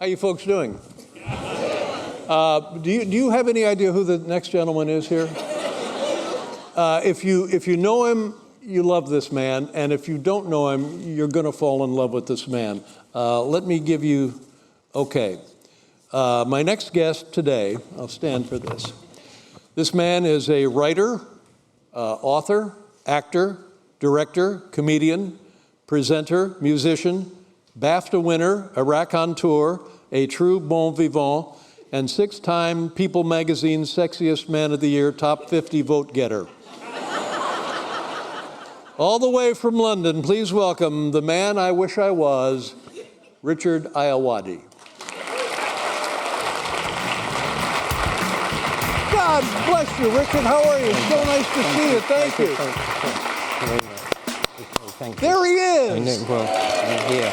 How you folks doing? Do you have any idea who the next gentleman is here? If you know him, you love this man, and if you don't know him, you're going to fall in love with this man. Let me give you, okay. My next guest today, I'll stand for this. This man is a writer, author, actor, director, comedian, presenter, musician, BAFTA winner, a raconteur, a true bon vivant, and 6-time People Magazine's Sexiest Man of the Year top 50 vote getter. All the way from London, please welcome the man I wish I was, Richard Ayoade. God bless you, Richard. How are you? So nice to see you. Thank you. Thank you. There he is. I'm here.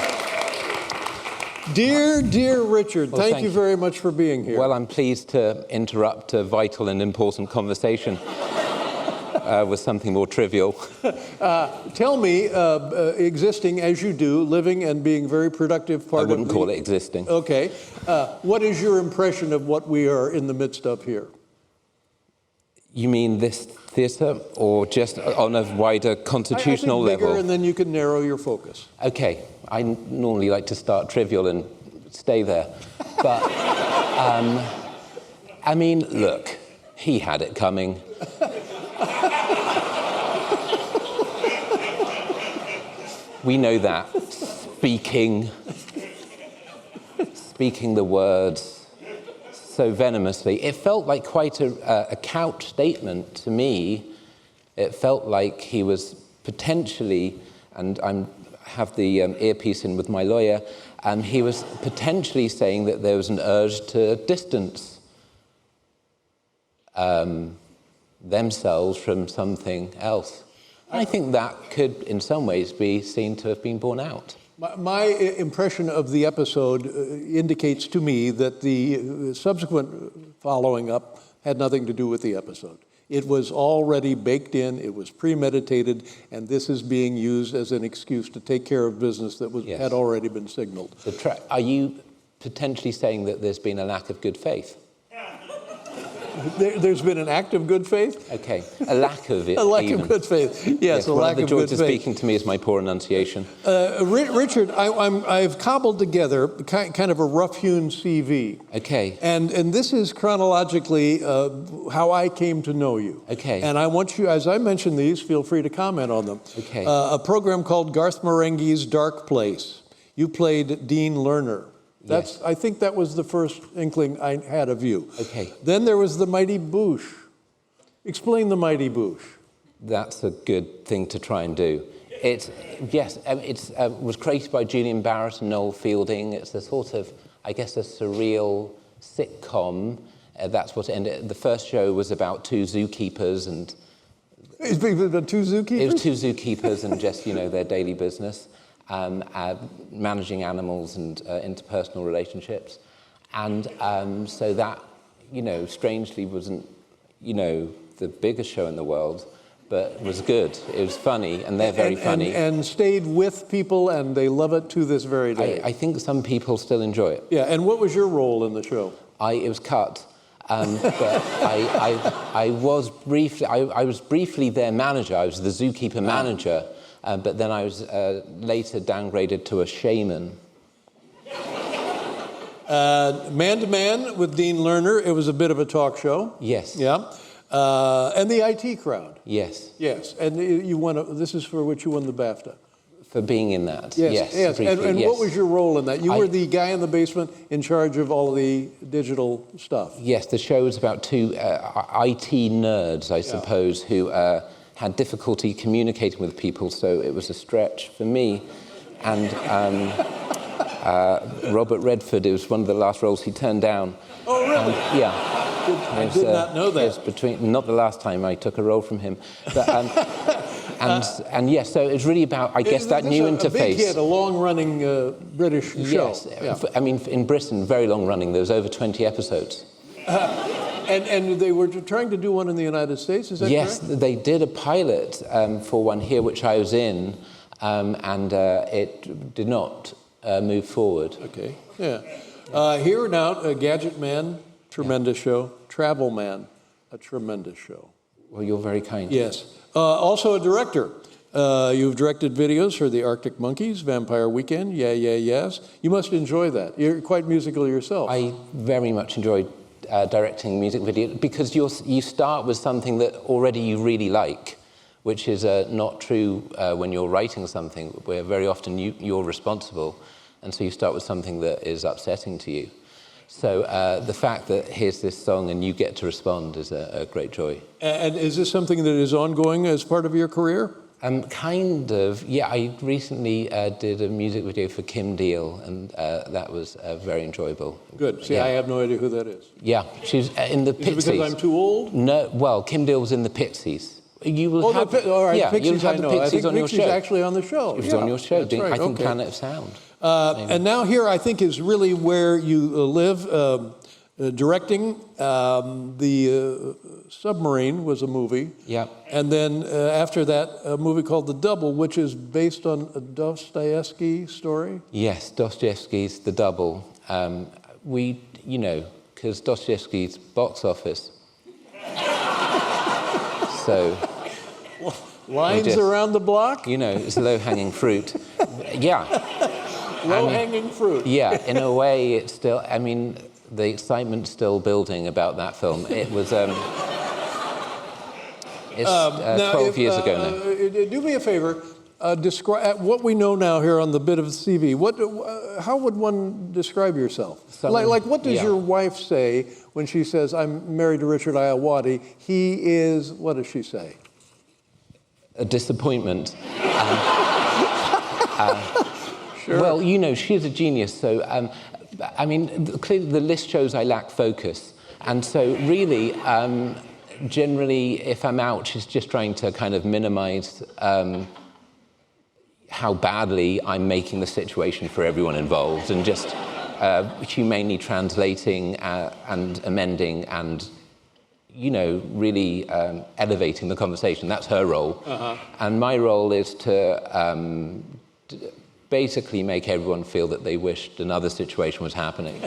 Dear Richard, thank you very much for being here. Well, I'm pleased to interrupt a vital and important conversation with something more trivial. Tell me, existing as you do, living and being very productive part of I wouldn't call it existing. Okay. What is your impression of what we are in the midst of here? You mean this theatre, or just on a wider constitutional I think bigger, level? and then you can narrow your focus. Okay. I normally like to start trivial and stay there. But, I mean, look, he had it coming. We know that. Speaking the words so venomously. It felt like quite a couch statement to me. It felt like he was potentially, and I have the earpiece in with my lawyer, he was potentially saying that there was an urge to distance themselves from something else. I think that could, in some ways, be seen to have been borne out. My impression of the episode indicates to me that the subsequent following up had nothing to do with the episode. It was already baked in, it was premeditated, and this is being used as an excuse to take care of business that had already been signaled. Are you potentially saying that there's been a lack of good faith? There's been an act of good faith? Okay, a lack of it. A lack of good faith. Yes, a lack of good faith. One of the joys of speaking to me is my poor enunciation. Richard, I've cobbled together kind of a rough-hewn CV. Okay. And this is chronologically how I came to know you. Okay. And I want you, as I mention these, feel free to comment on them. Okay. A program called Garth Marenghi's Dark Place. You played Dean Lerner. Yes. I think that was the first inkling I had of you. Okay. Then there was the Mighty Boosh. Explain the Mighty Boosh. That's a good thing to try and do. It was created by Julian Barrett and Noel Fielding. It's a sort of, I guess, a surreal sitcom. That's what it ended. The first show was about two zookeepers and... It's about two zookeepers? It was two zookeepers and just, their daily business. Managing animals and interpersonal relationships. And so that, strangely wasn't, the biggest show in the world, but was good. It was funny, and they're very funny. And stayed with people, and they love it to this very day. I think some people still enjoy it. Yeah, and what was your role in the show? It was cut. But I was briefly their manager. I was the zookeeper manager. But then I was later downgraded to a shaman. Man to Man with Dean Lerner. It was a bit of a talk show. Yes. Yeah. And the IT Crowd. Yes. Yes. And you won. This is for which you won the BAFTA. For being in that. Yes. Briefly, and yes. what was your role in that? You were the guy in the basement in charge of all of the digital stuff. Yes. The show was about two IT nerds, I suppose, who had difficulty communicating with people, so it was a stretch for me. And Robert Redford, it was one of the last roles he turned down. Oh, really? Yeah. I did not know that. It was not the last time I took a role from him. But, and yes, so it's really about, I guess, that new interface. A big hit, a long-running British show. Yes. Yeah. I mean, in Britain, very long-running. There was over 20 episodes. And they were trying to do one in the United States, is that correct? Yes, they did a pilot for one here, which I was in, and it did not move forward. Okay, yeah. Here now, Gadget Man, tremendous show. Travel Man, a tremendous show. Well, you're very kind. Yes. Also a director. You've directed videos for the Arctic Monkeys, Vampire Weekend, Yeah, Yeah, Yes. You must enjoy that. You're quite musical yourself. I very much enjoy directing music videos because you start with something that already you really like, which is not true when you're writing something, where very often you're responsible, and so you start with something that is upsetting to you. So the fact that here's this song and you get to respond is a great joy. And is this something that is ongoing as part of your career? Kind of, yeah. I recently did a music video for Kim Deal, and that was very enjoyable. Good. See, yeah. I have no idea who that is. Yeah, she's in the Pixies. Is it because I'm too old? No, well, Kim Deal was in the Pixies. You will all right, yeah, Pixies, you'll have the Pixies on your show. Actually on the show. It was on your show, that's right. I think okay. Planet of Sound. And now here, I think, is really where you live. Directing the Submarine was a movie. Yeah. And then after that, a movie called The Double, which is based on a Dostoevsky story. Yes, Dostoevsky's The Double. Because Dostoevsky's box office. So. Lines around the block? It's low-hanging fruit. Yeah. Low-hanging fruit. Yeah, in a way, it's still, the excitement's still building about that film. It was, it's 12 years ago now. Do me a favor, describe what we know now here on the bit of CV. How would one describe yourself? Like what does your wife say when she says, I'm married to Richard Ayoade? He is, what does she say? A disappointment. Sure. Well, she's a genius, so, clearly the list shows I lack focus. And so really, generally, if I'm out, she's just trying to kind of minimize how badly I'm making the situation for everyone involved, and just humanely translating and amending and, really elevating the conversation. That's her role. Uh-huh. And my role is to basically make everyone feel that they wished another situation was happening.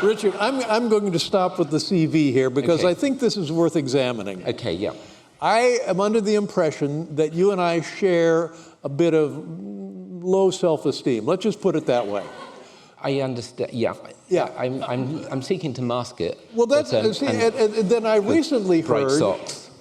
Richard, I'm going to stop with the CV here because okay. I think this is worth examining. Okay, yeah. I am under the impression that you and I share a bit of low self-esteem. Let's just put it that way. I understand. Yeah. Yeah. I'm seeking to mask it. Well, that's and then I recently heard. Bright socks.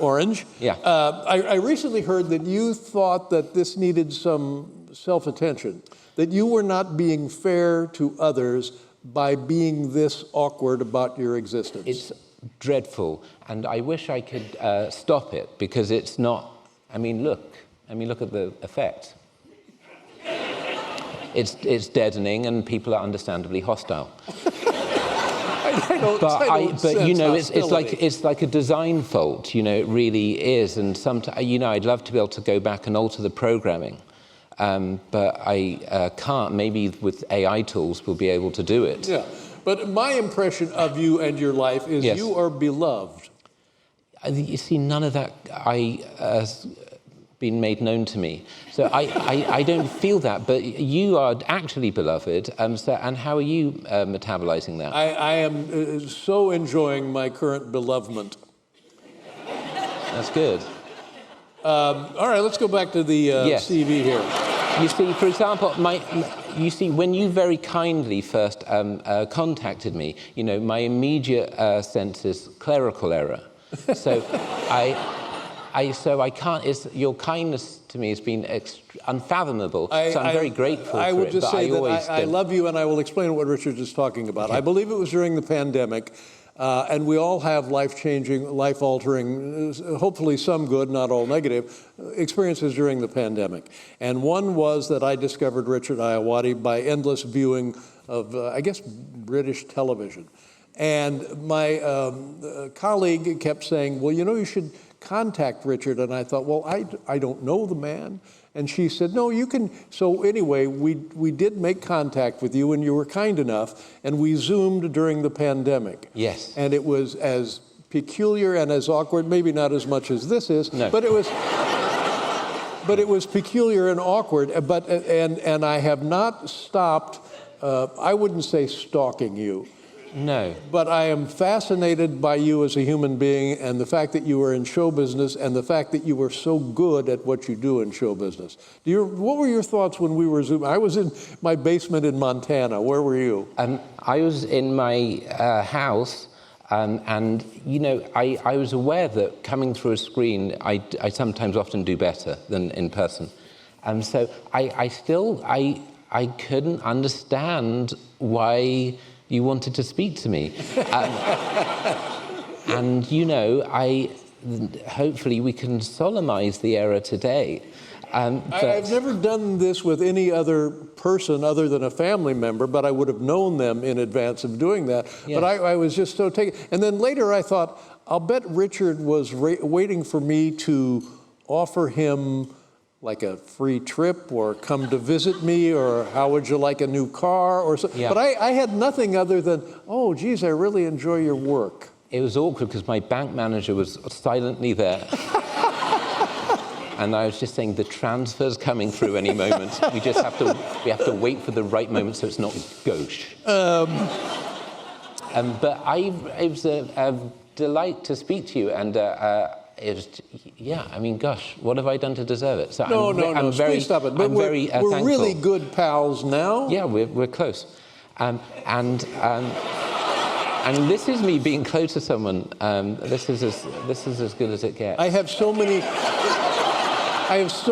Orange. Yeah. I recently heard that you thought that this needed some self-attention, that you were not being fair to others by being this awkward about your existence. It's dreadful, and I wish I could stop it, because it's not. Look at the effect. It's deadening, and people are understandably hostile. It's like a design fault. It really is. And sometimes, I'd love to be able to go back and alter the programming, but I can't. Maybe with AI tools, we'll be able to do it. Yeah, but my impression of you and your life is yes. You are beloved. You see, none of that has been made known to me. So I don't feel that, but you are actually beloved. And how are you metabolizing that? I am so enjoying my current belovedment. That's good. All right, let's go back to the yes. CV here. You see, for example, when you very kindly first contacted me, my immediate sense is clerical. So I can't. Your kindness to me has been unfathomable. So I'm very grateful for it. I would just say that I love you, and I will explain what Richard is talking about. Okay. I believe it was during the pandemic, and we all have life-changing, life-altering, hopefully some good, not all negative, experiences during the pandemic. And one was that I discovered Richard Ayoade by endless viewing of, British television. And my colleague kept saying, well, you should contact Richard. And I thought, well, I don't know the man. And she said, no, you can. So anyway, we did make contact with you, and you were kind enough, and we Zoomed during the pandemic. Yes. And it was as peculiar and as awkward, maybe not as much as this is, no. But it was peculiar and awkward. And I have not stopped I wouldn't say stalking you. No. But I am fascinated by you as a human being and the fact that you were in show business and the fact that you were so good at what you do in show business. What were your thoughts when we were Zooming? I was in my basement in Montana. Where were you? I was in my house, and, you know, I was aware that coming through a screen, I sometimes often do better than in person. And so I couldn't understand why you wanted to speak to me. And, you know, hopefully we can solemnize the error today. I've never done this with any other person other than a family member, but I would have known them in advance of doing that. Yes. But I was just so taken. And then later I thought, I'll bet Richard was waiting for me to offer him like a free trip or come to visit me or how would you like a new car or something. Yeah. But I had nothing other than, oh, geez, I really enjoy your work. It was awkward because my bank manager was silently there. And I was just saying, the transfer's coming through any moment. We have to wait for the right moment so it's not gauche. But it was a delight to speak to you, and it was, yeah, I mean, gosh, what have I done to deserve it? So no, please stop it. But we're really good pals now. Yeah, we're close. And this is me being close to someone. This is as good as it gets. I have so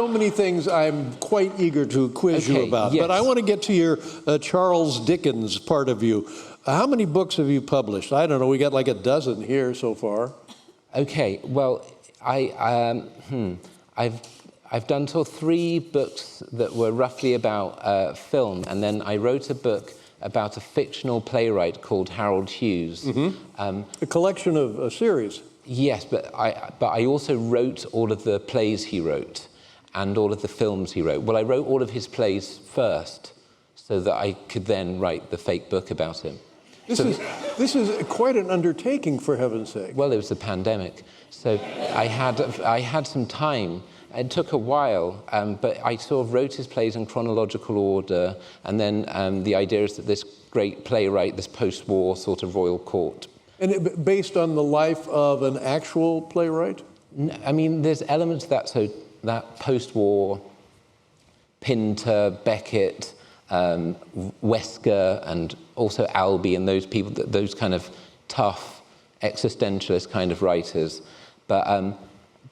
many things I'm quite eager to quiz you about. Yes. But I want to get to your Charles Dickens part of you. How many books have you published? I don't know. We got like a dozen here so far. Okay. Well, I've done sort of 3 books that were roughly about film, and then I wrote a book about a fictional playwright called Harold Hughes. Mm-hmm. A collection of a series. Yes, but I also wrote all of the plays he wrote and all of the films he wrote. Well, I wrote all of his plays first so that I could then write the fake book about him. This is quite an undertaking, for heaven's sake. Well, it was the pandemic, so I had some time. It took a while, but I sort of wrote his plays in chronological order, and then the idea is that this great playwright, this post-war sort of royal court. And based on the life of an actual playwright? I mean, there's elements of that, so that post-war, Pinter, Beckett, Wesker, and also Albee, and those people, those kind of tough, existentialist kind of writers. But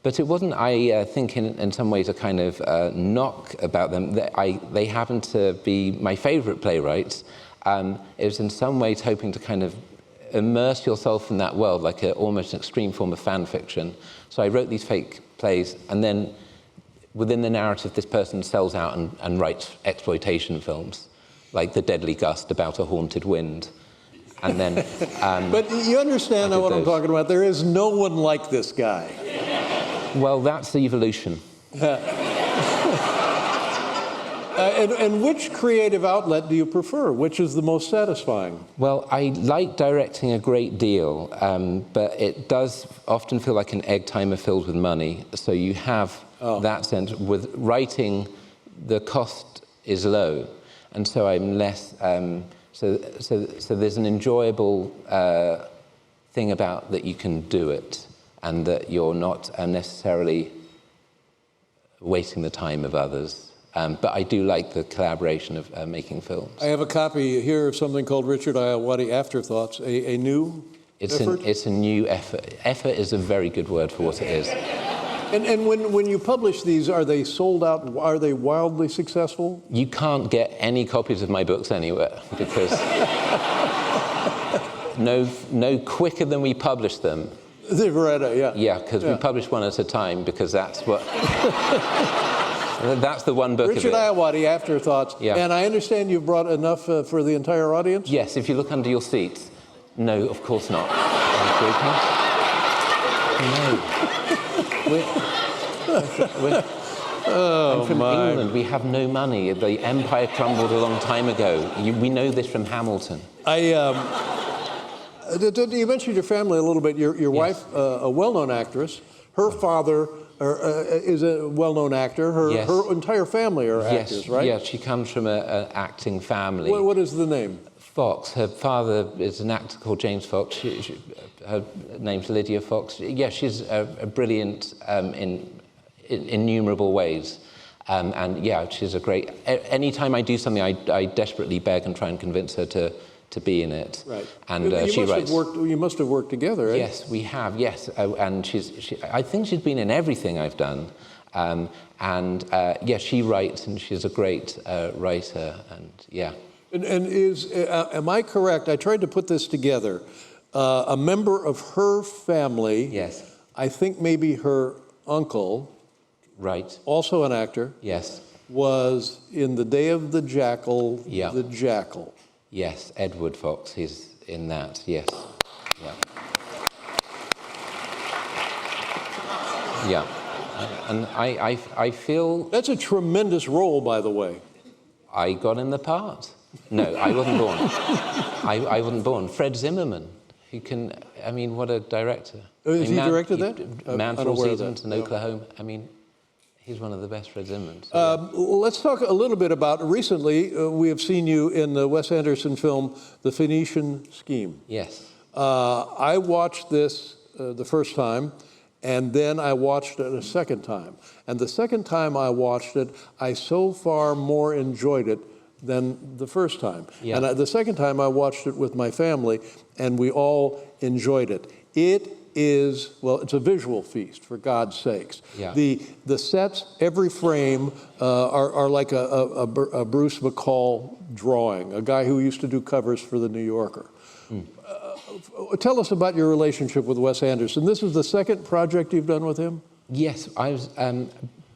it wasn't, I think, in some ways a kind of knock about them. They happen to be my favorite playwrights. It was in some ways hoping to kind of immerse yourself in that world, like almost an extreme form of fan fiction. So I wrote these fake plays, and then within the narrative, this person sells out and writes exploitation films, like The Deadly Gust about a haunted wind. And then... but you understand what I'm talking about. There is no one like this guy. Well, that's the evolution. And which creative outlet do you prefer? Which is the most satisfying? Well, I like directing a great deal, but it does often feel like an egg timer filled with money. So you have that sense. With writing, the cost is low, and so I'm less. So there's an enjoyable thing about that you can do it, and that you're not necessarily wasting the time of others. But I do like the collaboration of making films. I have a copy here of something called Richard Ayoade Afterthoughts, a new effort? It's a new effort. Effort is a very good word for what it is. And when you publish these, are they sold out? Are they wildly successful? You can't get any copies of my books anywhere because no quicker than we publish them. They've read it, yeah. Yeah, because we publish one at a time because that's what... That's the one book Richard of it. Ayoade, Afterthoughts. Yeah. And I understand you've brought enough for the entire audience? Yes, if you look under your seats. No, of course not. I'm from England. We have no money. The empire crumbled a long time ago. We know this from Hamilton. You mentioned your family a little bit. Your wife, a well-known actress, her father is a well-known actor. Her entire family are actors, right? Yes, she comes from an acting family. What is the name? Fox. Her father is an actor called James Fox. Her name's Lydia Fox. Yeah, she's brilliant in innumerable ways. And yeah, she's a great... Anytime I do something, I desperately beg and try and convince her to be in it. Right. And she writes... You must have worked together, right? Yes, we have, yes. And I think she's been in everything I've done. Yeah, she writes, and she's a great writer, and yeah. And am I correct? I tried to put this together. A member of her family, yes, I think maybe her uncle, right, also an actor, yes, was in The Day of the Jackal, Yeah. The Jackal. Yes, Edward Fox, he's in that, yes. Yeah. Yeah. And I feel... That's a tremendous role, by the way. I got in the part. No, I wasn't born. I wasn't born. Fred Zimmerman, who can... I mean, what a director. Oh, has he directed that? Man for All Seasons in Oklahoma. I mean, he's one of the best Fred Zimmermans. So, let's talk a little bit about, recently, we have seen you in the Wes Anderson film, The Phoenician Scheme. Yes. I watched this the first time, and then I watched it a second time. And the second time I watched it, I so far more enjoyed it than the first time. Yeah. And the second time I watched it with my family, and we all enjoyed it. It is, well, it's a visual feast, for God's sakes. Yeah. The sets, every frame, are like a Bruce McCall drawing, a guy who used to do covers for The New Yorker. Tell us about your relationship with Wes Anderson. This is the second project you've done with him? Yes, I was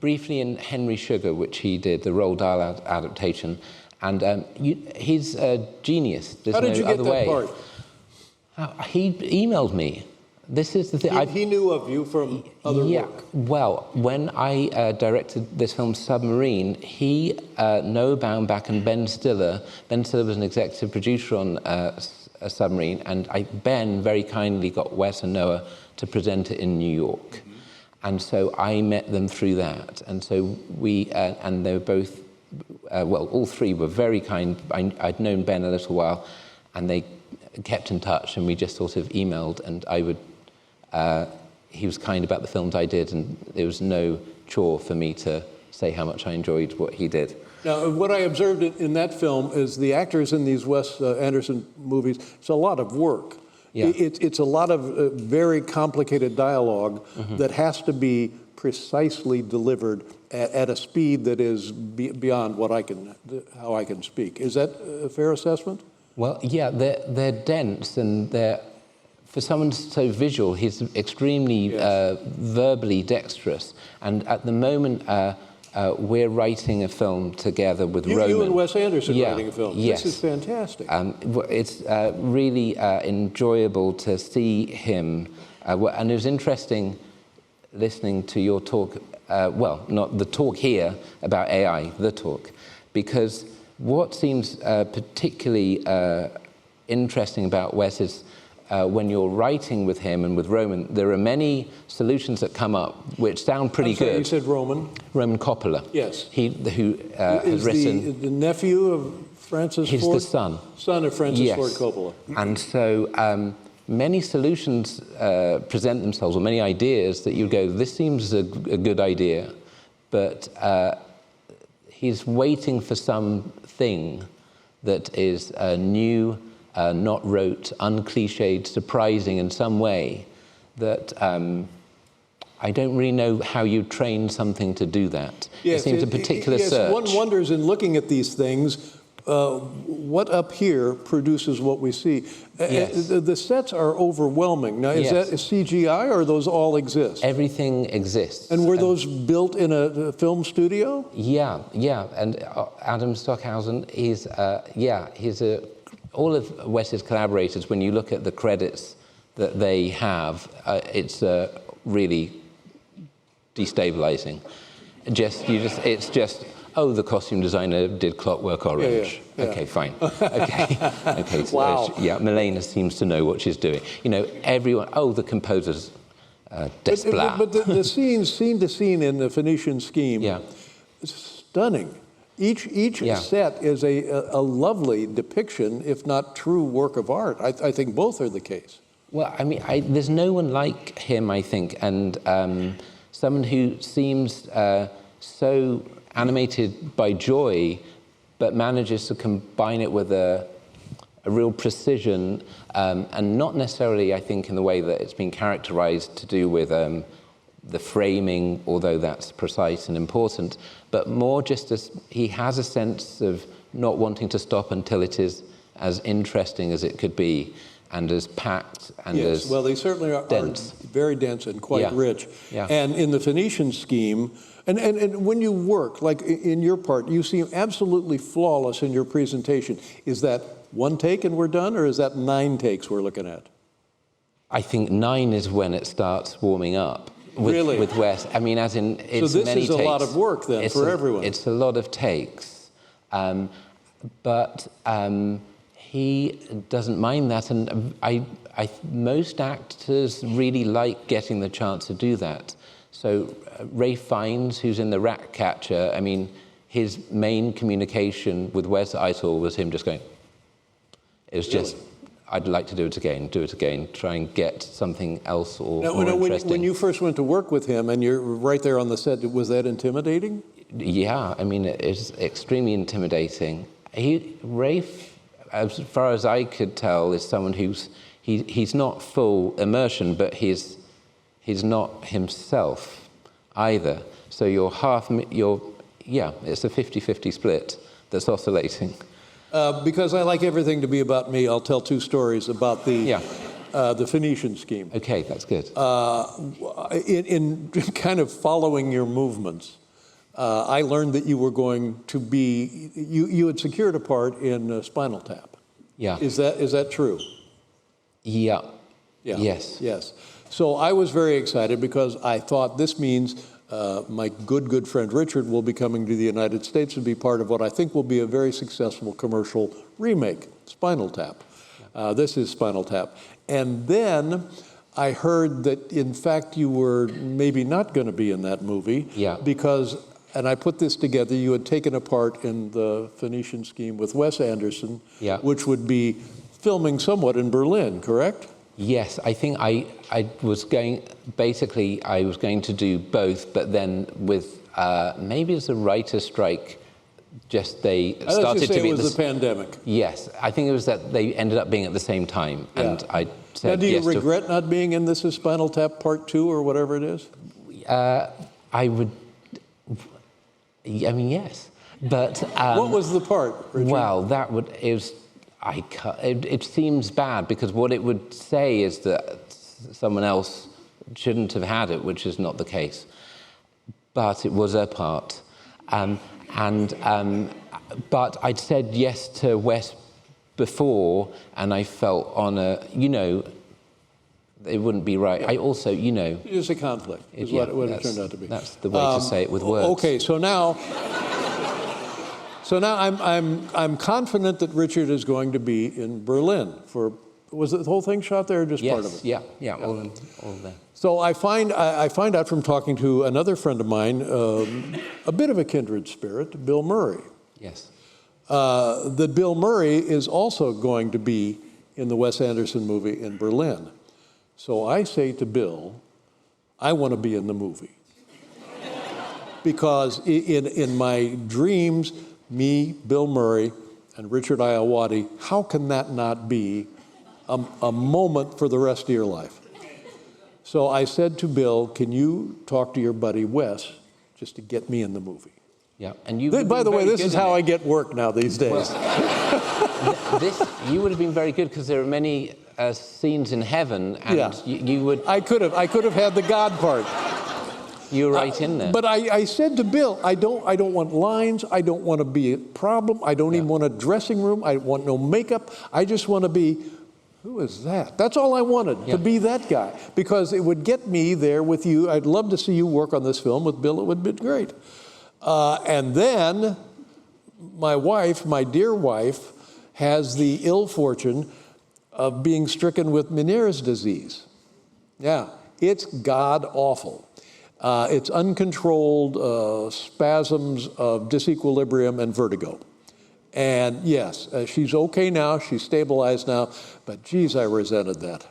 briefly in Henry Sugar, which he did, the Roald Dahl adaptation. And he's a genius. There's How did you get that part? He emailed me. This is the thing. He knew of you from other work. Well, when I directed this film, Submarine, he, Noah Baumbach, and Ben Stiller was an executive producer on a Submarine, and Ben very kindly got Wes and Noah to present it in New York. Mm-hmm. And so I met them through that. And so we, and they were both, well, all three were very kind. I'd known Ben a little while, and they kept in touch, and we just sort of emailed, and I would, he was kind about the films I did, and there was no chore for me to say how much I enjoyed what he did. Now, what I observed in that film is the actors in these Wes Anderson movies, it's a lot of work. Yeah. It's a lot of very complicated dialogue that has to be precisely delivered at a speed that is beyond what how I can speak. Is that a fair assessment? Well, yeah, they're dense, and for someone so visual, he's extremely verbally dexterous. And at the moment, we're writing a film together with Roman. You and Wes Anderson writing a film. Yes. This is fantastic. It's really enjoyable to see him. And it was interesting listening to your talk, well, not the talk here about AI, the talk, because what seems particularly interesting about Wes is when you're writing with him and with Roman, there are many solutions that come up which sound pretty good. You said Roman? Roman Coppola. Yes. Who has written... the nephew of Francis Ford? He's the son. Son of Francis Ford Coppola. And so many solutions present themselves, or many ideas that you go, this seems a good idea, but he's waiting for something that is new, not rote, uncliched, surprising in some way, that I don't really know how you train something to do that. Yes, it seems a particular search. One wonders in looking at these things, what up here produces what we see. Yes. The sets are overwhelming. Now, is that CGI, or those all exist? Everything exists. And were those built in a film studio? Yeah. And Adam Stockhausen, he's all of Wes's collaborators, when you look at the credits that they have, it's really destabilizing. It's just, oh, the costume designer did Clockwork Orange. Yeah. Okay, fine. Okay. Wow. Milena seems to know what she's doing. You know, everyone, oh, the composers Desplat. But the scene to scene in the Phoenician scheme, Yeah. is stunning. Each Yeah. set is a lovely depiction, if not true work of art. I think both are the case. Well, I mean, there's no one like him, I think, and someone who seems so animated by joy, but manages to combine it with a real precision, and not necessarily, I think, in the way that it's been characterized to do with the framing, although that's precise and important, but more just as he has a sense of not wanting to stop until it is as interesting as it could be, and as packed and Yes, as well, they certainly are dense. very dense and quite Yeah. rich. Yeah. And in the Phoenician scheme, and when you work, like in your part, you seem absolutely flawless in your presentation. Is that one take and we're done, or is that 9 takes we're looking at? I think 9 is when it starts warming up. Really? With Wes. I mean, as in, it's this many is takes. a lot of work then It's for everyone. It's a lot of takes. But he doesn't mind that. And most actors really like getting the chance to do that. So Ralph Fiennes, who's in The Ratcatcher, I mean, his main communication with Wes Eitel was him just going, it was just, I'd like to do it again, try and get something else or more interesting. When you first went to work with him and you're right there on the set, was that intimidating? Yeah, I mean, it's extremely intimidating. Rafe, as far as I could tell, is someone he's not full immersion, but he's not himself either. So it's a 50-50 split that's oscillating. Because I like everything to be about me, I'll tell 2 stories about the Phoenician scheme. Okay, that's good. In kind of following your movements, I learned that you were going to be, you had secured a part in Spinal Tap. Yeah. Is that true? Yeah. Yes. So I was very excited because I thought this means my good friend Richard will be coming to the United States to be part of what I think will be a very successful commercial remake, Spinal Tap. This is Spinal Tap. And then I heard that, in fact, you were maybe not going to be in that movie. Yeah. Because, and I put this together, you had taken a part in the Phoenician scheme with Wes Anderson, which would be filming somewhat in Berlin, correct? Yes, I think I was going to do both, but then with maybe as a writer's strike, they started to be. It was the pandemic. Yes, I think it was that they ended up being at the same time, and I said now, do you yes regret not being in This Is Spinal Tap Part 2 or whatever it is? I would. I mean, yes, but what was the part, Richard? Well, it seems bad because what it would say is that someone else shouldn't have had it, which is not the case. But it was a part. But I'd said yes to Wes before, and I felt it wouldn't be right. I also, It's a conflict, is what it turned out to be. That's the way to say it with words. Okay, so now I'm confident that Richard is going to be in Berlin for. Was the whole thing shot there or just part of it? Yeah, all there. So I find out from talking to another friend of mine, a bit of a kindred spirit, Bill Murray. Yes. That Bill Murray is also going to be in the Wes Anderson movie in Berlin. So I say to Bill, I want to be in the movie. Because in my dreams, me, Bill Murray, and Richard Ayoade, how can that not be a moment for the rest of your life? So I said to Bill, can you talk to your buddy Wes just to get me in the movie? Yeah, and you. By the way, this is how I get work now these days. You would have been very good because there are many scenes in heaven, and you would. I could have had the God part. You were right in there. But I said to Bill, I don't want lines. I don't want to be a problem. I don't even want a dressing room. I want no makeup. I just want to be. Who is that? That's all I wanted, to be that guy. Because it would get me there with you. I'd love to see you work on this film with Bill. It would be great. And then my wife, my dear wife, has the ill fortune of being stricken with Meniere's disease. Yeah. It's god-awful. It's uncontrolled spasms of disequilibrium and vertigo. And yes, she's okay now, she's stabilized now, but geez, I resented that.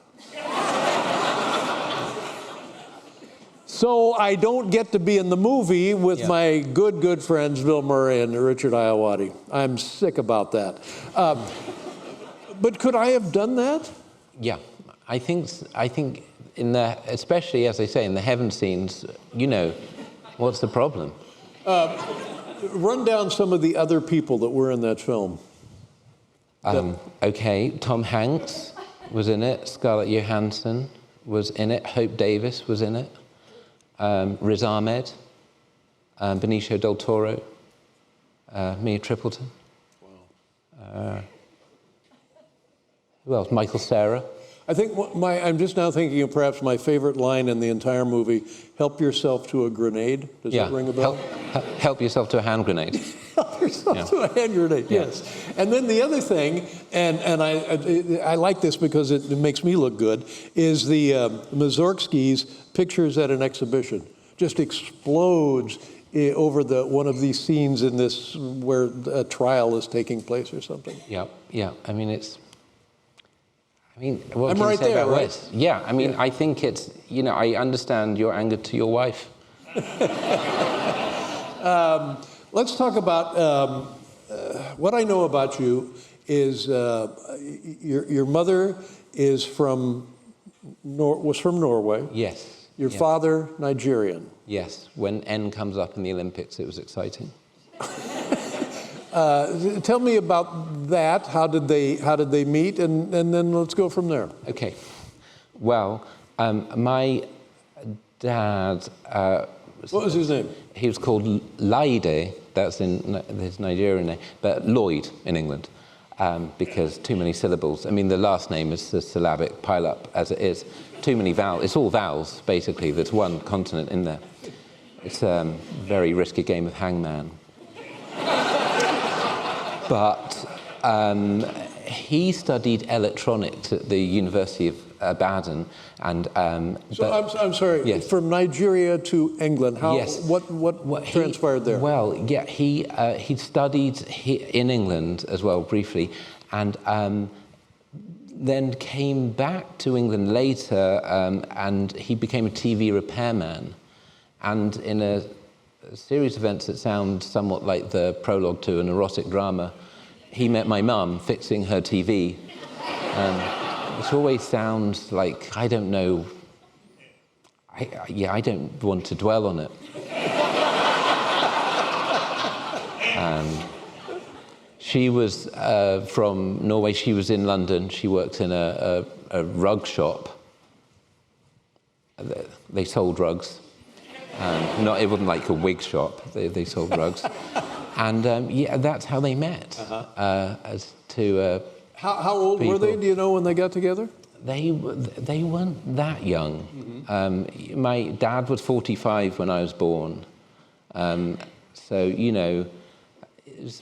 So I don't get to be in the movie with my good friends Bill Murray and Richard Ayoade. I'm sick about that. But could I have done that? Yeah, I think in the, especially as I say, in the heaven scenes, what's the problem? Run down some of the other people that were in that film. Okay, Tom Hanks was in it. Scarlett Johansson was in it. Hope Davis was in it. Riz Ahmed, Benicio del Toro, Mia Trippleton. Wow. Who else? Michael Cera. I think I'm just now thinking of perhaps my favorite line in the entire movie, help yourself to a grenade. Does that ring a bell? Help yourself to a hand grenade. Help yourself to a hand grenade, yes. And then the other thing, and I like this because it makes me look good, is the Mussorgsky's Pictures at an Exhibition. Just explodes over one of these scenes in this where a trial is taking place or something. Yeah. I mean, what I'm can right you say there, about right? Wes? Yeah, I mean, I think it's, I understand your anger to your wife. Let's talk about what I know about you is your mother was from Norway. Yes. Your father, Nigerian. Yes. When N comes up in the Olympics, it was exciting. Tell me about that. How did they meet, and then let's go from there. Okay. Well, my dad. What was his name? He was called Laide. That's in his Nigerian name, but Lloyd in England, because too many syllables. I mean, the last name is a syllabic pile-up as it is. Too many vowels. It's all vowels basically. There's one consonant in there. It's a very risky game of hangman. But he studied electronics at the University of Baden, and I'm sorry. Yes. From Nigeria to England. How? Yes. What transpired there? Well, yeah, he studied in England as well briefly, and then came back to England later, and he became a TV repairman, and in a series of events that sound somewhat like the prologue to an erotic drama, he met my mum fixing her TV. It always sounds like, I don't know, I don't want to dwell on it. She was from Norway. She was in London. She worked in a rug shop. They sold rugs. It wasn't like a wig shop. They sold rugs, and that's how they met. As to how old people. were they? Do you know when they got together? They weren't that young. Mm-hmm. My dad was 45 when I was born, so it was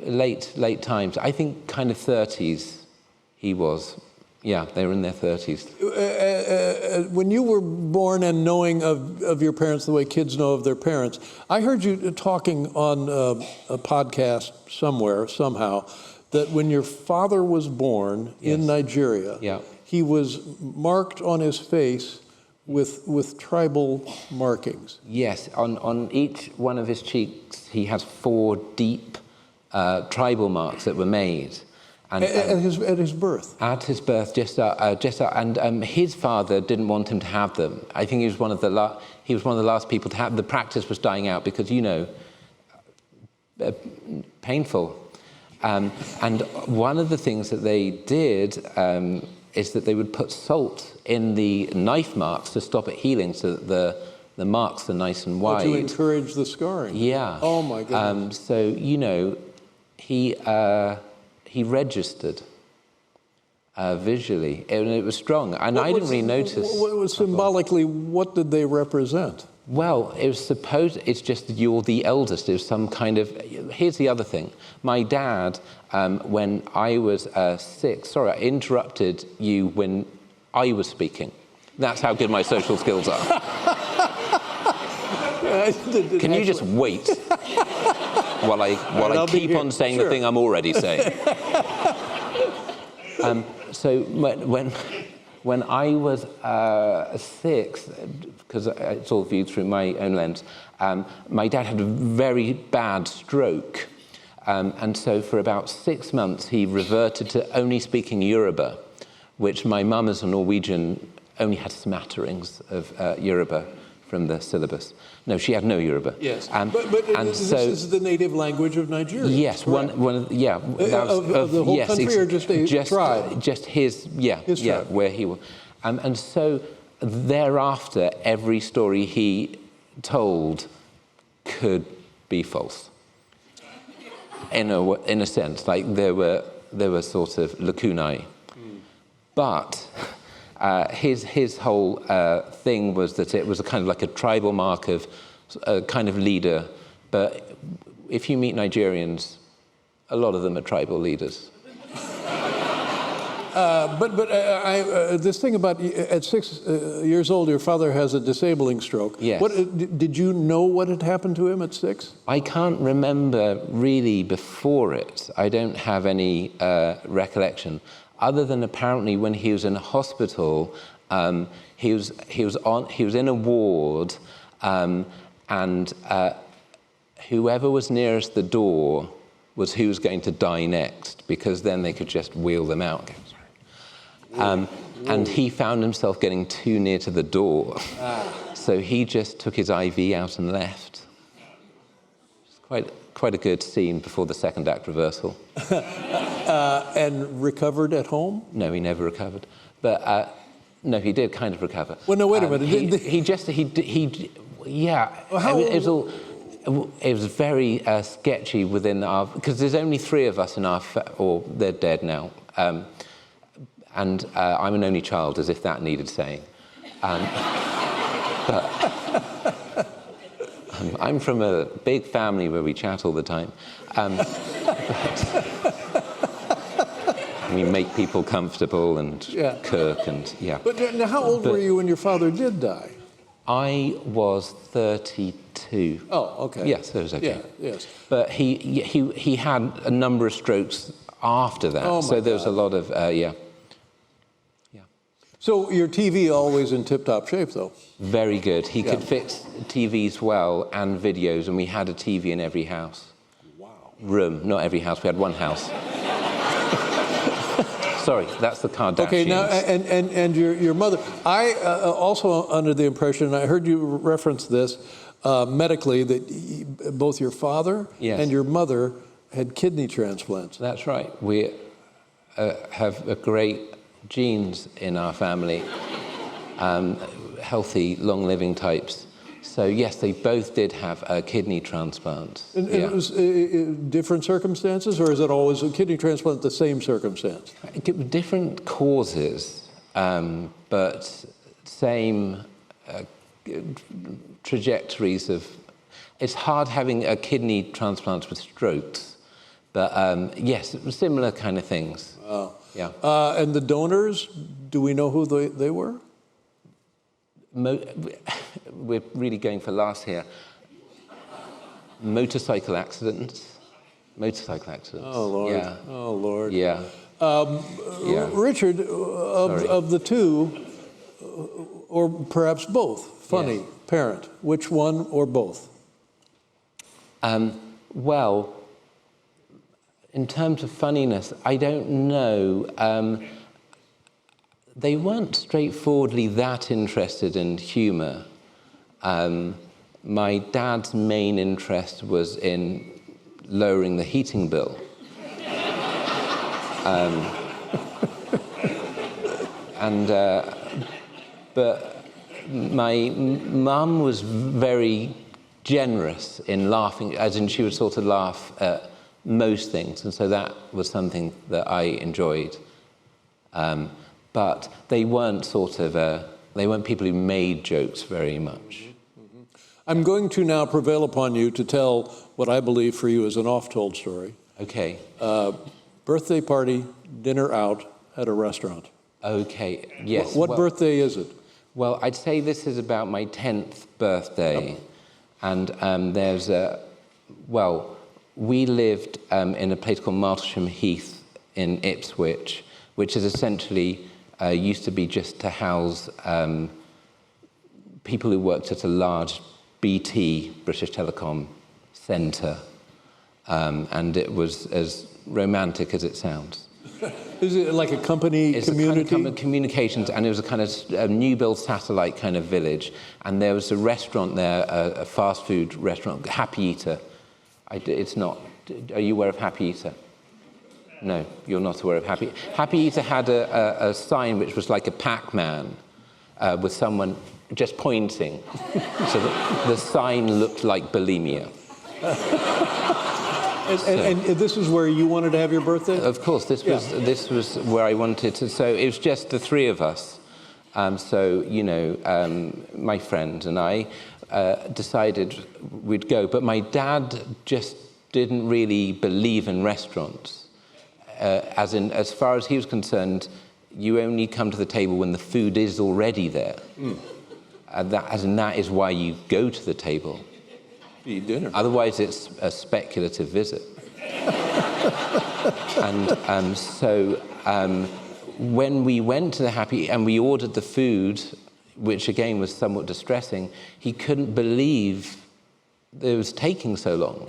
late times. I think kind of 30s. He was. Yeah, they were in their 30s. When you were born and knowing of your parents the way kids know of their parents, I heard you talking on a podcast somewhere, somehow, that when your father was born in Nigeria, he was marked on his face with tribal markings. Yes, on each one of his cheeks, he has 4 deep tribal marks that were made. And, at his birth? At his birth, and his father didn't want him to have them. I think he was one of the last people to have. The practice was dying out because, painful. And one of the things that they did is that they would put salt in the knife marks to stop it healing, so that the marks are nice and wide. To encourage the scarring? Yeah. Oh, my goodness. So, he registered visually, and it was strong. And I didn't really notice. Symbolically, what did they represent? Well, it was it's just that you're the eldest. It was some kind of. Here's the other thing. My dad, when I was 6. Sorry, I interrupted you when I was speaking. That's how good my social skills are. Can you just wait while I keep on saying the thing I'm already saying? So when I was 6, because it's all viewed through my own lens, my dad had a very bad stroke. And so for about 6 months, he reverted to only speaking Yoruba, which my mum, as a Norwegian, only had smatterings of Yoruba from the syllabus. No, she had no Yoruba. Yes, but this is the native language of Nigeria. Yes, of the whole country, or just a tribe? Just his tribe. Where he was. And so thereafter, every story he told could be false. In a sense, like there were sort of lacunae. But his whole thing was that it was a kind of like a tribal mark of a kind of leader. But if you meet Nigerians, a lot of them are tribal leaders. This thing about at 6 years old, your father has a disabling stroke. Yes. Did you know what had happened to him at 6? I can't remember really before it. I don't have any recollection, other than apparently when he was in hospital, he was in a ward, and whoever was nearest the door was who was going to die next, because then they could just wheel them out. And he found himself getting too near to the door, so he just took his IV out and left. It's quite a good scene before the second act reversal. And recovered at home? No, he never recovered. But no, he did kind of recover. Well, no, wait a minute. It was very sketchy within our, because there's only 3 of us in our, or they're dead now. And I'm an only child, as if that needed saying. But I'm from a big family where we chat all the time. We make people comfortable and cook and But now, how old were you when your father did die? I was 32. Oh, okay. Yes, that was okay. Yeah, yes. But he had a number of strokes after that, oh so there was a lot of So your TV always in tip-top shape, though? Very good. He could fix TVs well and videos, and we had a TV in every house. Wow. Room, not every house. We had one house. Sorry, that's the Kardashians. Okay, now, and your mother. I also under the impression, I heard you reference this medically, that both your father and your mother had kidney transplants. That's right. We have a great genes in our family, healthy, long-living types. So yes, they both did have a kidney transplant. And it was different circumstances, or is it always a kidney transplant the same circumstance? Different causes, but same trajectories of. It's hard having a kidney transplant with strokes, but yes, similar kind of things. Wow. Yeah. And the donors, do we know who they were? We're really going for laughs here. Motorcycle accidents. Oh, Lord. Yeah. Oh, Lord. Yeah. Richard, of the two, or perhaps both, funny parent, which one or both? Well, in terms of funniness, I don't know. They weren't straightforwardly that interested in humour. My dad's main interest was in lowering the heating bill. But my mum was very generous in laughing, as in she would sort of laugh at most things, and so that was something that I enjoyed. But they weren't they weren't people who made jokes very much. Mm-hmm. I'm going to now prevail upon you to tell what I believe for you is an oft-told story. Okay. Birthday party, dinner out at a restaurant. Okay, yes. What birthday is it? Well, I'd say this is about my 10th birthday. And there's we lived in a place called Martlesham Heath in Ipswich, which is essentially used to be just to house people who worked at a large BT, British Telecom, centre. And it was as romantic as it sounds. Is it like a company community? It's a kind of communications, and it was a kind of a new build satellite kind of village. And there was a restaurant there, a fast food restaurant, Happy Eater. It's not. Are you aware of Happy Eater? No, you're not aware of Happy. Happy Eater had a sign which was like a Pac-Man with someone just pointing, so that the sign looked like bulimia. And this is where you wanted to have your birthday? Of course, this was where I wanted to. So it was just the three of us. My friend and I decided we'd go. But my dad just didn't really believe in restaurants. As far as he was concerned, you only come to the table when the food is already there. That is why you go to the table. Eat dinner. Otherwise, it's a speculative visit. And so when we went to the Happy and we ordered the food, which again was somewhat distressing, he couldn't believe that it was taking so long.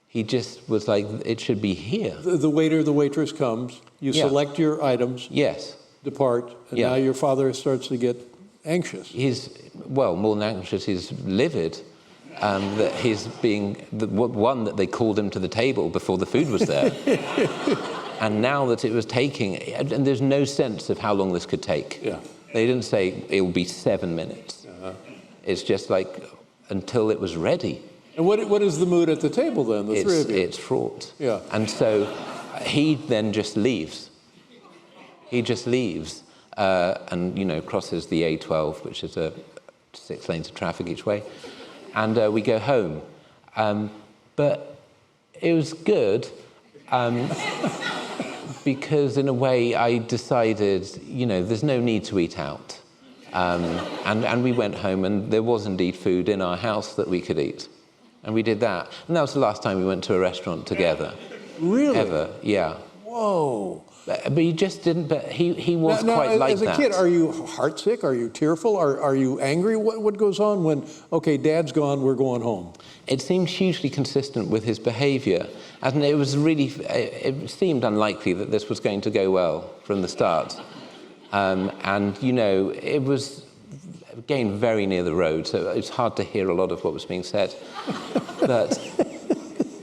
He just was like, it should be here. The waiter, the waitress comes, you select your items, yes, depart, and now your father starts to get anxious. He's, well, more than anxious, he's livid. That he's being the one that they called him to the table before the food was there. And now that it was taking, and there's no sense of how long this could take. Yeah. They didn't say it will be 7 minutes. It's just like until it was ready. And what is the mood at the table then, the three of you? It's fraught. Yeah. And so he then just leaves. He just leaves and, crosses the A12, which is 6 lanes of traffic each way. And we go home. But it was good because, in a way, I decided, there's no need to eat out. And we went home, and there was indeed food in our house that we could eat. And we did that. And that was the last time we went to a restaurant together. Really? Ever, yeah. Whoa. But he just didn't, but he was quite like that. As a kid, are you heartsick? Are you tearful? Are you angry? What goes on when, okay, Dad's gone, we're going home? It seemed hugely consistent with his behaviour. And it was really, it seemed unlikely that this was going to go well from the start. It was, again, very near the road, so it's hard to hear a lot of what was being said. But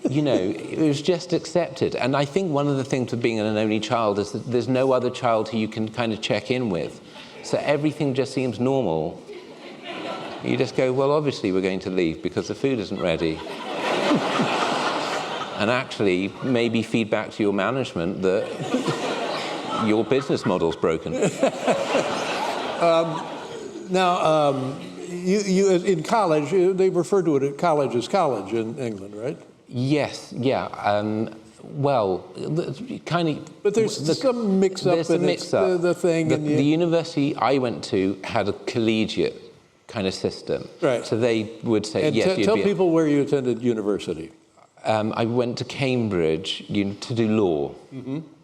it was just accepted. And I think one of the things of being an only child is that there's no other child who you can kind of check in with. So everything just seems normal. You just go, well, obviously we're going to leave because the food isn't ready. And actually, maybe feed back to your management that your business model's broken. You in college, they refer to it at college as college in England, right? Yes, yeah. Kind of. But there's some mix-up. There's a mix-up. The thing. The university I went to had a collegiate kind of system. Right. So they would say, and yes. Tell people where you attended university. I went to Cambridge to do law,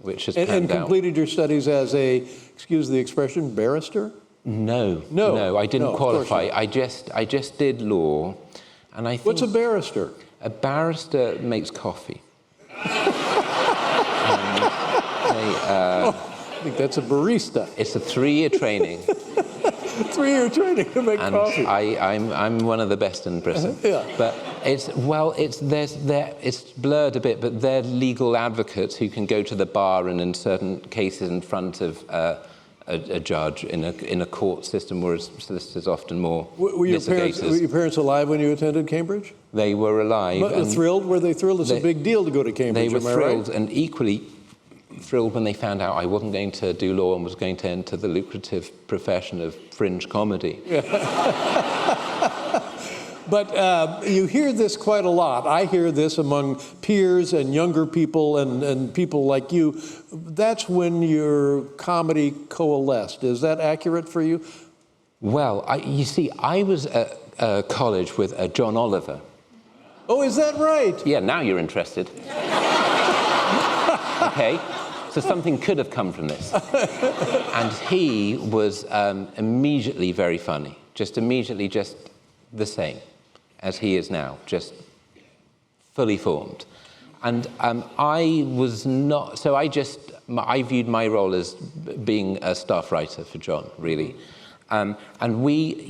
which has panned out. And completed your studies as a, excuse the expression, barrister? No, I didn't qualify. I just did law, and I think. What's a barrister? A barrister makes coffee. I think that's a barista. It's a 3-year training. 3-year training to make coffee. I'm one of the best in Britain. Yeah. But it's blurred a bit, but they're legal advocates who can go to the bar and in certain cases in front of a judge in a court system where solicitors often more were your parents alive when you attended Cambridge? They were alive. Thrilled? Were they thrilled? It's a big deal to go to Cambridge. They were thrilled, right? and equally thrilled when they found out I wasn't going to do law and was going to enter the lucrative profession of fringe comedy. Yeah. But you hear this quite a lot. I hear this among peers and younger people and people like you. That's when your comedy coalesced. Is that accurate for you? Well, you see, I was at college with John Oliver. Oh, is that right? Yeah, now you're interested. Okay, so something could have come from this. And he was immediately very funny, just immediately just the same as he is now, just fully formed. And I was not, so I viewed my role as being a staff writer for John, really. And we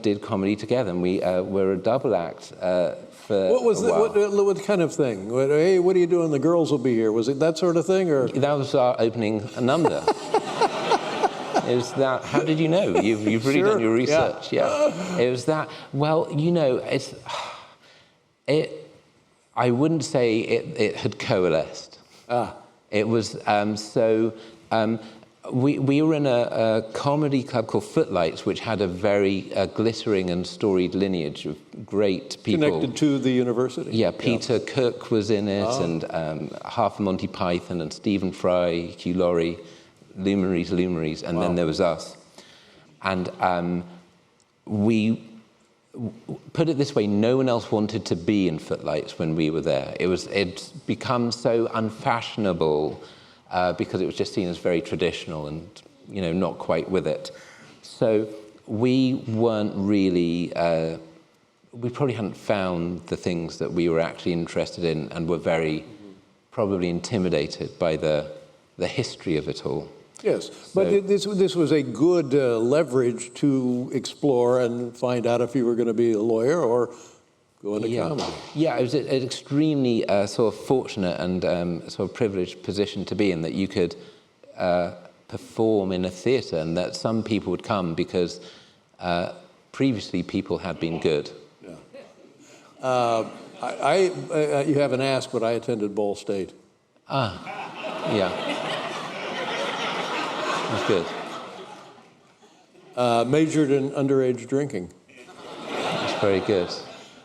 did comedy together, and we were a double act for What was a while. what kind of thing? Hey, what are you doing? The girls will be here. Was it that sort of thing, or? That was our opening number. It was that. How did you know? You've really done your research. Yeah. It was that. Well, you know, I wouldn't say it had coalesced. It was we were in a comedy club called Footlights, which had a very glittering and storied lineage of great people. Connected to the university? Yeah, Peter Cook was in it, and half of Monty Python, and Stephen Fry, Hugh Laurie, luminaries, and then there was us. And we, put it this way, no one else wanted to be in Footlights when we were there. It's become so unfashionable because it was just seen as very traditional and, you know, not quite with it. So we weren't really, we probably hadn't found the things that we were actually interested in, and were very probably intimidated by the history of it all. Yes, but this was a good leverage to explore and find out if you were going to be a lawyer or go into comedy. Yeah, it was an extremely sort of fortunate and sort of privileged position to be in, that you could perform in a theatre, and that some people would come because previously people had been good. Yeah. You haven't asked, but I attended Ball State. Yeah. That's good. Majored in underage drinking. That's very good.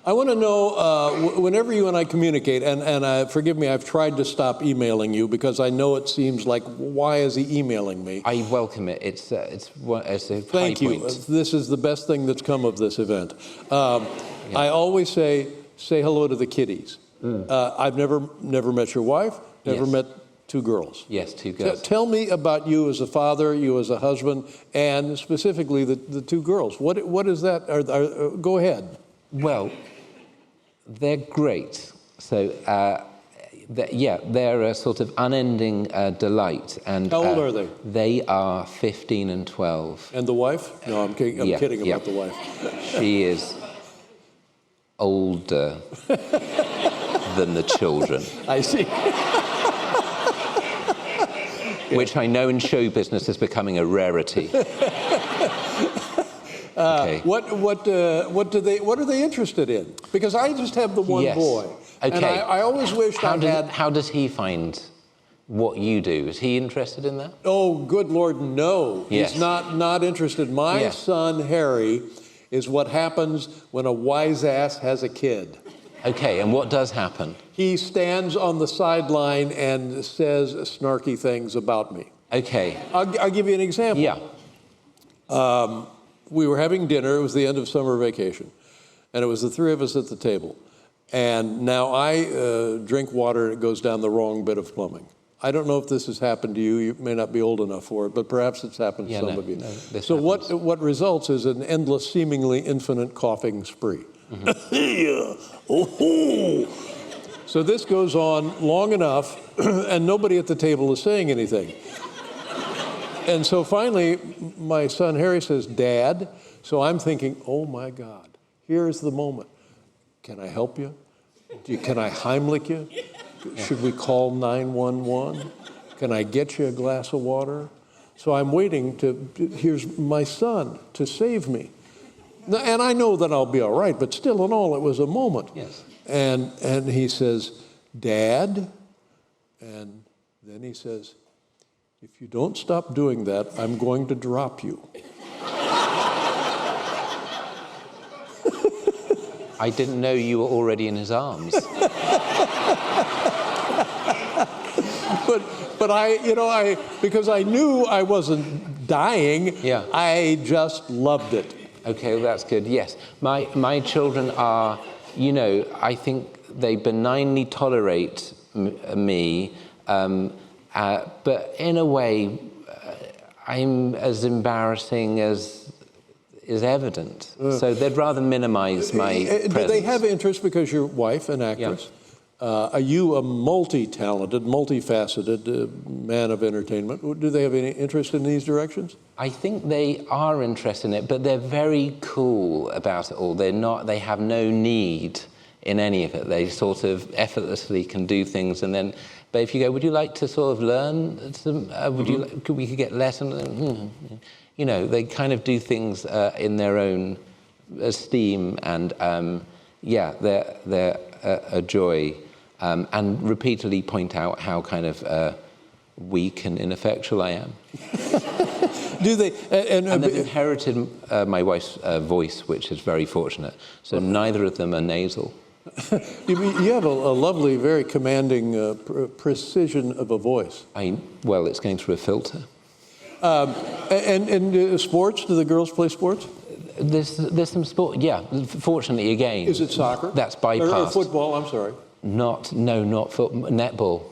I want to know, whenever you and I communicate, and forgive me, I've tried to stop emailing you because I know it seems like, why is he emailing me? I welcome it. It's a Thank you. This is the best thing that's come of this event. I always say hello to the kiddies. I've never met your wife, never met two girls. Yes, two girls. Tell me about you as a father, you as a husband, and specifically the two girls. What is that? Go ahead. Well, they're great. So, they're a sort of unending delight. And how old are they? They are 15 and 12. And the wife? No, I'm kidding about the wife. She is older than the children. I see. Which I know in show business is becoming a rarity. Okay. What are they interested in? Because I just have the one boy. Okay. And I always wished I had. How does he find what you do? Is he interested in that? Oh, good Lord, no. Yes. He's not interested. My son Harry is what happens when a wise ass has a kid. Okay, and what does happen? He stands on the sideline and says snarky things about me. Okay. I'll give you an example. Yeah. We were having dinner. It was the end of summer vacation. And it was the three of us at the table. And now I drink water and it goes down the wrong bit of plumbing. I don't know if this has happened to you. You may not be old enough for it, but perhaps it's happened to some of you. So what results is an endless, seemingly infinite coughing spree. So this goes on long enough, and nobody at the table is saying anything. And so finally, my son Harry says, "Dad." So I'm thinking, oh my God, here's the moment. Can I help you? Can I Heimlich you? Should we call 911? Can I get you a glass of water? So I'm waiting here's my son to save me. And I know that I'll be all right, but still in all, it was a moment. Yes. And he says, "Dad," and then he says, "If you don't stop doing that, I'm going to drop you." I didn't know you were already in his arms. but because I knew I wasn't dying, Yeah. I just loved it. Okay, well, that's good. Yes, my children are, I think they benignly tolerate me, but in a way, I'm as embarrassing as is evident. So they'd rather minimize my presence. Do they have interest because your wife, an actress? Are you a multi-talented, multifaceted man of entertainment? Do they have any interest in these directions? I think they are interested in it, but they're very cool about it all. They have no need in any of it. They sort of effortlessly can do things, and then, but if you go, would you like to sort of learn some, could we get lessons? They kind of do things in their own esteem, and they're a joy, and repeatedly point out how kind of weak and ineffectual I am. Do they? And they've inherited my wife's voice, which is very fortunate. So neither of them are nasal. You have a lovely, very commanding precision of a voice. Well, it's going through a filter. And sports? Do the girls play sports? There's some sport. Yeah, fortunately, again. Is it soccer? That's bypassed. Or football? I'm sorry. Not football. Netball.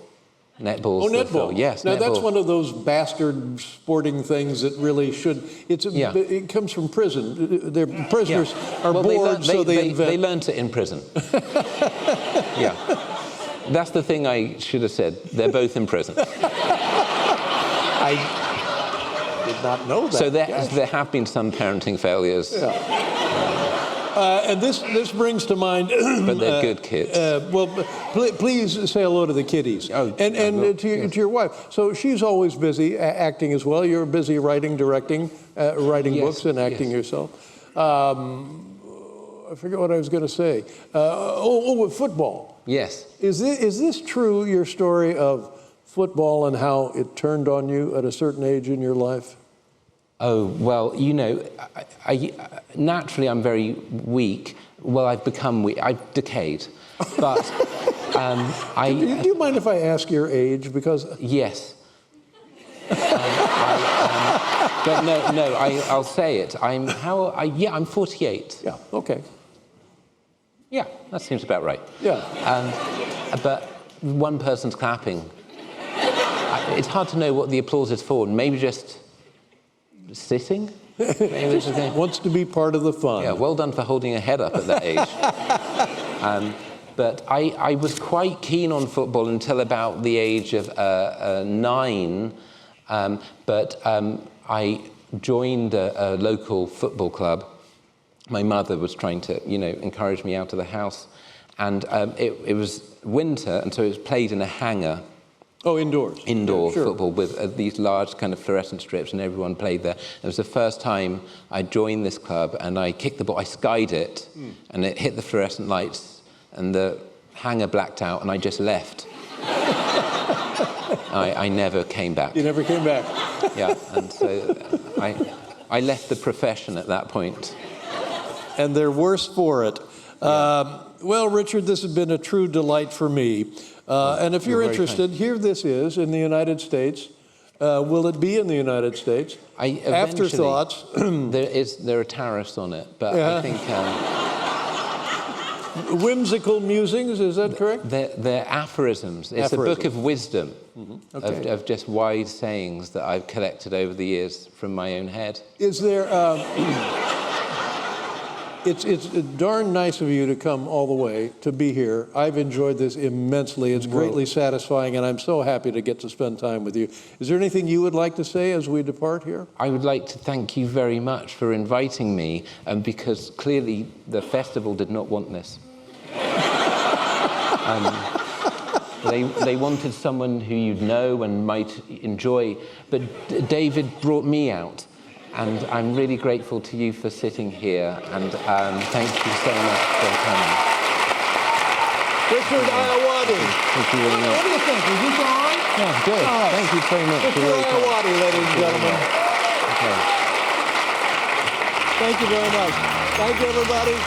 Netball. Oh, netball. Yes. Now netball. that's one of those bastard sporting things that really should. It comes from prison. Their prisoners are bored, so they invent. They learned it in prison. Yeah. That's the thing I should have said. They're both in prison. I did not know that. So there have been some parenting failures. Yeah. And this brings to mind. But they're good kids. Please say hello to the kiddies. Oh, and to your wife. So she's always busy acting as well. You're busy writing, directing, writing books and acting yourself. I forget what I was going to say. Football. Yes. Is this true, your story of football and how it turned on you at a certain age in your life? Oh, well, I naturally I'm very weak. Well, I've become weak. I've decayed. But Do you mind if I ask your age? Because yes. But no, I'll say it. I'm 48. Yeah, okay. Yeah, that seems about right. Yeah. But one person's clapping. It's hard to know what the applause is for. Maybe just sitting? Wants to be part of the fun. Yeah, well done for holding a head up at that age. But I was quite keen on football until about the age of 9. But I joined a local football club. My mother was trying to, encourage me out of the house. And it was winter, and so it was played in a hangar. Oh, indoors. Indoor sure. football with these large kind of fluorescent strips, and everyone played there. It was the first time I joined this club, and I kicked the ball. I skied it, and it hit the fluorescent lights, and the hangar blacked out, and I just left. I never came back. You never came back. Yeah, and so I left the profession at that point. And they're worse for it. Yeah. Well, Richard, this has been a true delight for me. And if you're interested, here this is in the United States. Will it be in the United States? Afterthoughts. There are tariffs on it, but I think... Whimsical musings, is that correct? They're aphorisms. It's a book of wisdom, of just wise sayings that I've collected over the years from my own head. Is there... It's darn nice of you to come all the way to be here. I've enjoyed this immensely. It's greatly satisfying, and I'm so happy to get to spend time with you. Is there anything you would like to say as we depart here? I would like to thank you very much for inviting me, because clearly the festival did not want this. They wanted someone who you'd know and might enjoy, but David brought me out. And I'm really grateful to you for sitting here, and thank you so much for coming. Richard Ayoade. Thank you very much. What do you think? Is this on? Yeah, good. Thank you very much. Richard Ayoade, ladies and gentlemen. Okay. Thank you very much. Thank you, everybody.